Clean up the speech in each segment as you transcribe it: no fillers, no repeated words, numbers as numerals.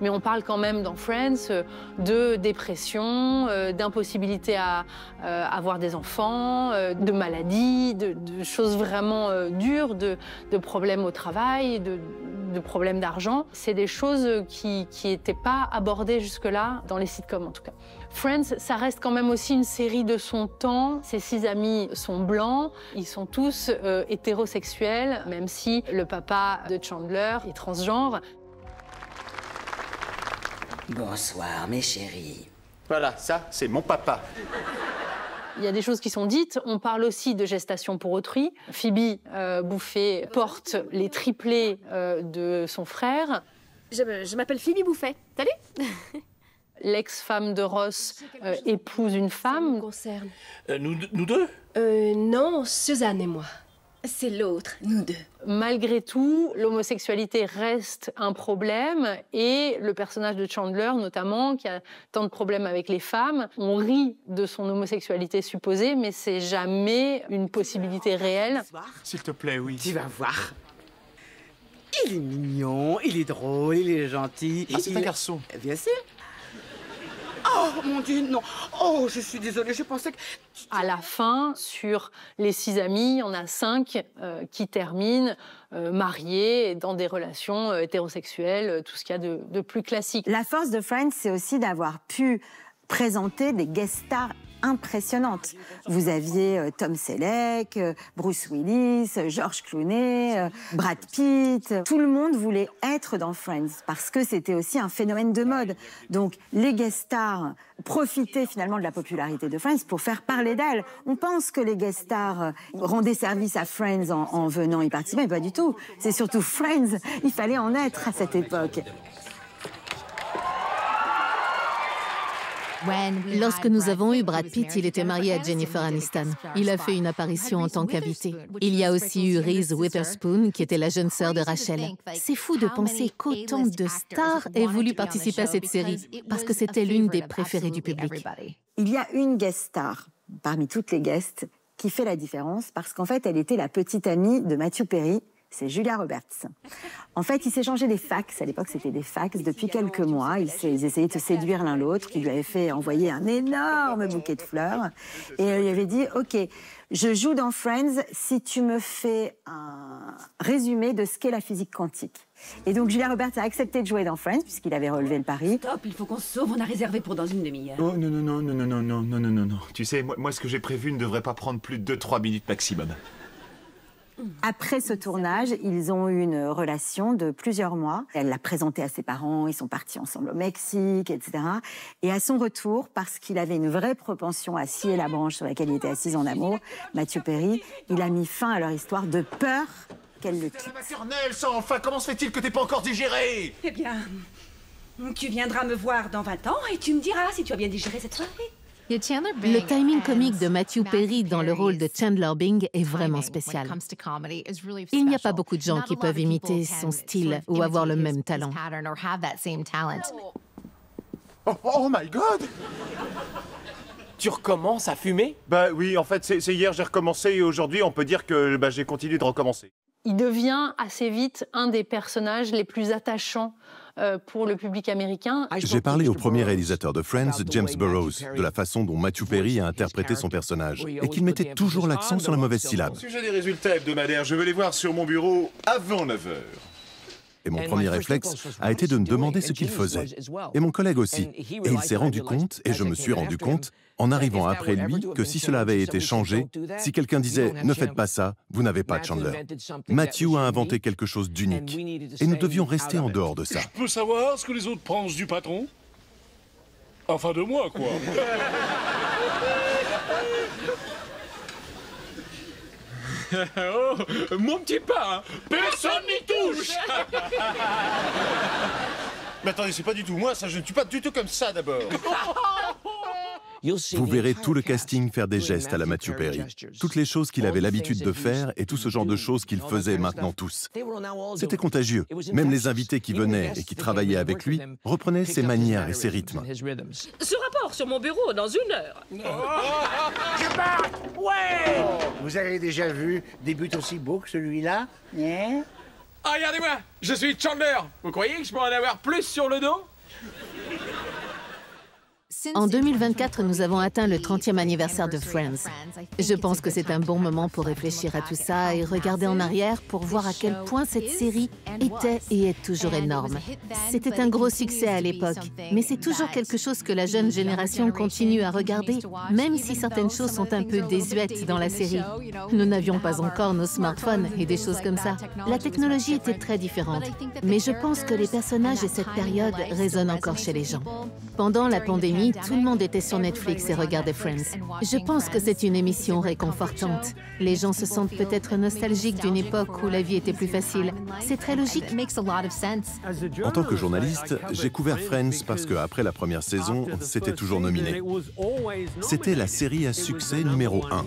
Mais on parle quand même dans Friends de dépression, d'impossibilité à avoir des enfants, de maladies, de choses vraiment dures, de problèmes au travail, de problèmes d'argent. C'est des choses qui n'étaient pas abordées jusque-là, dans les sitcoms en tout cas. Friends, ça reste quand même aussi une série de son temps. Ses 6 amis sont blancs, ils sont tous hétérosexuels, même si le papa de Chandler est transgenre. Bonsoir, mes chéris. Voilà, ça, c'est mon papa. Il y a des choses qui sont dites. On parle aussi de gestation pour autrui. Phoebe Buffay porte les triplés de son frère. Je m'appelle Phoebe Buffay. Salut. L'ex-femme de Ross épouse une femme. Concerne. Nous deux? Non, Suzanne et moi. C'est l'autre, nous deux. Malgré tout, l'homosexualité reste un problème et le personnage de Chandler, notamment, qui a tant de problèmes avec les femmes, on rit de son homosexualité supposée, mais c'est jamais une possibilité réelle. S'il te plaît, oui. Tu vas voir. Il est mignon, il est drôle, il est gentil. Ah, c'est un garçon. Bien sûr. Oh, mon Dieu, non. Oh, je suis désolée, je pensais que... À la fin, sur les 6 amis, il y en a 5 qui terminent mariés, dans des relations hétérosexuelles, tout ce qu'il y a de plus classique. La force de Friends, c'est aussi d'avoir pu présenter des guest stars impressionnantes. Vous aviez Tom Selleck, Bruce Willis, George Clooney, Brad Pitt. Tout le monde voulait être dans Friends parce que c'était aussi un phénomène de mode. Donc les guest stars profitaient finalement de la popularité de Friends pour faire parler d'elles. On pense que les guest stars rendaient service à Friends en venant y participer, mais pas du tout. C'est surtout Friends, il fallait en être à cette époque. Lorsque nous avons eu Brad Pitt, il était marié à Jennifer Aniston. Il a fait une apparition en tant qu'invité. Il y a aussi eu Reese Witherspoon, qui était la jeune sœur de Rachel. C'est fou de penser qu'autant de stars aient voulu participer à cette série, parce que c'était l'une des préférées du public. Il y a une guest star, parmi toutes les guests, qui fait la différence, parce qu'en fait, elle était la petite amie de Matthew Perry. C'est Julia Roberts. En fait, ils s'échangeaient des fax. À l'époque, c'était des fax. Depuis quelques mois, ils essayaient de se séduire l'un l'autre. Il lui avait fait envoyer un énorme bouquet de fleurs. Et il lui avait dit, OK, je joue dans Friends si tu me fais un résumé de ce qu'est la physique quantique. Et donc, Julia Roberts a accepté de jouer dans Friends, puisqu'il avait relevé le pari. Stop, il faut qu'on se sauve. On a réservé pour dans une demi-heure. Oh, non. Tu sais, moi, ce que j'ai prévu ne devrait pas prendre plus de 2-3 minutes maximum. Après ce tournage, ils ont eu une relation de plusieurs mois. Elle l'a présenté à ses parents, ils sont partis ensemble au Mexique, etc. Et à son retour, parce qu'il avait une vraie propension à scier la branche sur laquelle il était assis en amour, Matthew Perry, il a mis fin à leur histoire de peur qu'elle le quitte. La maternelle, ça, enfin, comment se fait-il que t'aies pas encore digéré? Eh bien, tu viendras me voir dans 20 ans et tu me diras si tu as bien digéré cette soirée. Le timing comique de Matthew Perry dans le rôle de Chandler Bing est vraiment spécial. Il n'y a pas beaucoup de gens qui peuvent imiter son style ou avoir le même talent. Oh my God! Tu recommences à fumer? Bah oui, en fait, c'est hier j'ai recommencé et aujourd'hui on peut dire que j'ai continué de recommencer. Il devient assez vite un des personnages les plus attachants pour le public américain. J'ai parlé au premier réalisateur de Friends, James Burrows, de la façon dont Matthew Perry a interprété son personnage, et qu'il mettait toujours l'accent sur la mauvaise syllabe. Au sujet des résultats hebdomadaires, je veux les voir sur mon bureau avant 9 h. Et mon premier réflexe a été de me demander ce qu'il faisait. Et mon collègue aussi. Et il s'est rendu compte, et je me suis rendu compte, en arrivant après lui, que si cela avait été changé, si quelqu'un disait « ne faites pas ça », vous n'avez pas de Chandler. Matthew a inventé quelque chose d'unique. Et nous devions rester en dehors de ça. Je peux savoir ce que les autres pensent du patron? Enfin, de moi, quoi. Oh, mon petit pain, personne n'y touche. Mais attendez, c'est pas du tout moi, ça, je ne suis pas du tout comme ça d'abord. Vous verrez tout le casting faire des gestes à la Matthew Perry. Toutes les choses qu'il avait l'habitude de faire et tout ce genre de choses qu'il faisait maintenant tous. C'était contagieux. Même les invités qui venaient et qui travaillaient avec lui reprenaient ses manières et ses rythmes. Ce rapport sur mon bureau dans 1 heure. Je pars! Ouais! Vous avez déjà vu des buts aussi beaux que celui-là? Ah, regardez-moi, je suis Chandler. Vous croyez que je peux en avoir plus sur le dos? En 2024, nous avons atteint le 30e anniversaire de Friends. Je pense que c'est un bon moment pour réfléchir à tout ça et regarder en arrière pour voir à quel point cette série était et est toujours énorme. C'était un gros succès à l'époque, mais c'est toujours quelque chose que la jeune génération continue à regarder, même si certaines choses sont un peu désuètes dans la série. Nous n'avions pas encore nos smartphones et des choses comme ça. La technologie était très différente, mais je pense que les personnages et cette période résonnent encore chez les gens. Pendant la pandémie, tout le monde était sur Netflix et regardait Friends. Je pense que c'est une émission réconfortante. Les gens se sentent peut-être nostalgiques d'une époque où la vie était plus facile. C'est très logique. En tant que journaliste, j'ai couvert Friends parce qu'après la première saison, c'était toujours nominé. C'était la série à succès numéro 1.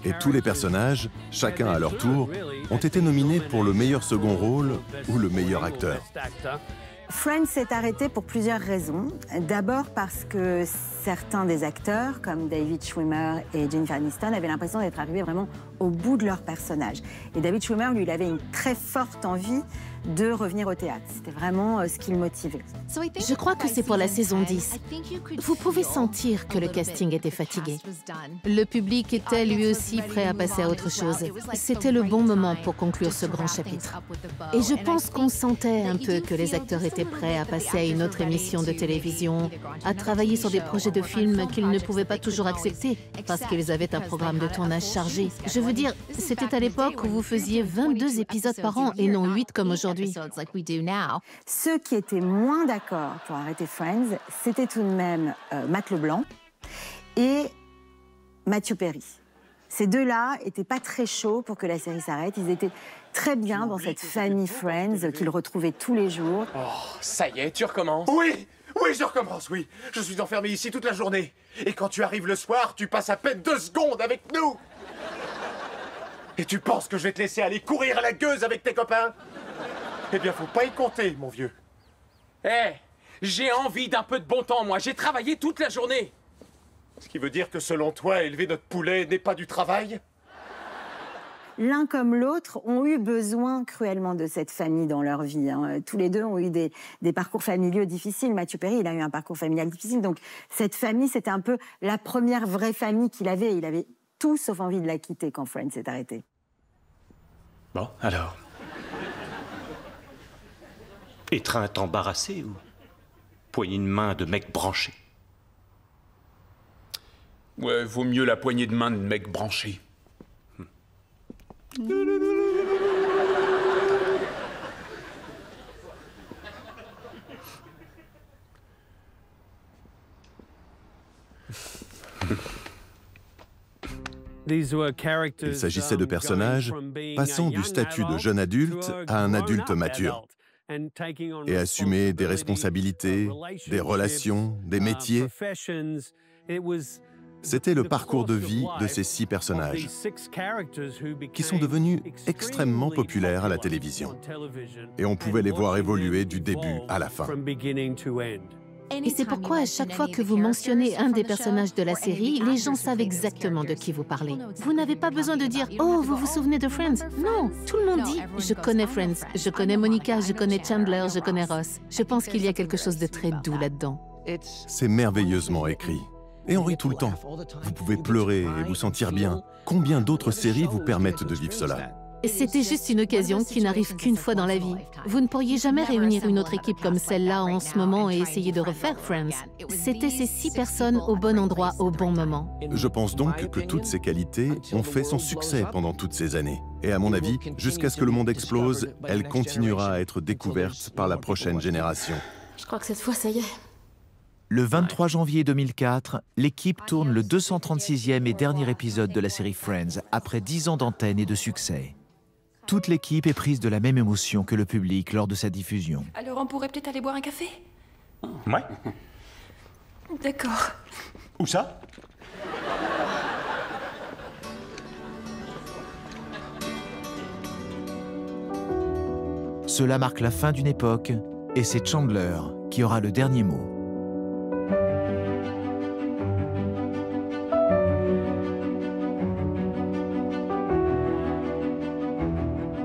Et tous les personnages, chacun à leur tour, ont été nominés pour le meilleur second rôle ou le meilleur acteur. Friends s'est arrêté pour plusieurs raisons. D'abord parce que certains des acteurs, comme David Schwimmer et Jennifer Aniston, avaient l'impression d'être arrivés vraiment au bout de leur personnage. Et David Schwimmer, lui, il avait une très forte envie de revenir au théâtre. C'était vraiment ce qui le motivait. Je crois que c'est pour la saison 10. Vous pouvez sentir que le casting était fatigué. Le public était lui aussi prêt à passer à autre chose. C'était le bon moment pour conclure ce grand chapitre. Et je pense qu'on sentait un peu que les acteurs étaient prêts à passer à une autre émission de télévision, à travailler sur des projets de films qu'ils ne pouvaient pas toujours accepter parce qu'ils avaient un programme de tournage chargé. Je veux dire, c'était à l'époque où vous faisiez 22 épisodes par an et non 8 comme aujourd'hui. Ceux qui étaient moins d'accord pour arrêter Friends, c'était tout de même Matt LeBlanc et Matthew Perry. Ces deux-là n'étaient pas très chauds pour que la série s'arrête. Ils étaient très bien dans cette famille Friends qu'ils retrouvaient tous les jours. Oh, ça y est, tu recommences? Oui, oui, je recommence, oui. Je suis enfermé ici toute la journée. Et quand tu arrives le soir, tu passes à peine 2 secondes avec nous. Et tu penses que je vais te laisser aller courir à la gueuse avec tes copains? Eh bien, faut pas y compter, mon vieux. Hé, j'ai envie d'un peu de bon temps, moi. J'ai travaillé toute la journée. Ce qui veut dire que selon toi, élever notre poulet n'est pas du travail? L'un comme l'autre ont eu besoin cruellement de cette famille dans leur vie. Tous les deux ont eu des parcours familiaux difficiles. Matthew Perry, il a eu un parcours familial difficile. Donc, cette famille, c'était un peu la première vraie famille qu'il avait. Il avait tout sauf envie de la quitter quand Friends s'est arrêté. Bon, alors... Étreinte embarrassée ou poignée de main de mec branché? Ouais, vaut mieux la poignée de main de mec branché. Il s'agissait de personnages passant du statut de jeune adulte à un adulte mature et assumer des responsabilités, des relations, des métiers. C'était le parcours de vie de ces 6 personnages qui sont devenus extrêmement populaires à la télévision. Et on pouvait les voir évoluer du début à la fin. Et c'est pourquoi à chaque fois que vous mentionnez un des personnages de la série, les gens savent exactement de qui vous parlez. Vous n'avez pas besoin de dire « Oh, vous vous souvenez de Friends ?» Non, tout le monde dit « Je connais Friends, je connais Monica, je connais Chandler, je connais Ross. » Je pense qu'il y a quelque chose de très doux là-dedans. C'est merveilleusement écrit. Et on rit tout le temps. Vous pouvez pleurer et vous sentir bien. Combien d'autres séries vous permettent de vivre cela? C'était juste une occasion qui n'arrive qu'une fois dans la vie. Vous ne pourriez jamais réunir une autre équipe comme celle-là en ce moment et essayer de refaire Friends. C'était ces 6 personnes au bon endroit au bon moment. Je pense donc que toutes ces qualités ont fait son succès pendant toutes ces années. Et à mon avis, jusqu'à ce que le monde explose, elle continuera à être découverte par la prochaine génération. Je crois que cette fois, ça y est. Le 23 janvier 2004, l'équipe tourne le 236e et dernier épisode de la série Friends, après 10 ans d'antenne et de succès. Toute l'équipe est prise de la même émotion que le public lors de sa diffusion. Alors on pourrait peut-être aller boire un café? Ouais. D'accord. Où ça? Cela marque la fin d'une époque, et c'est Chandler qui aura le dernier mot.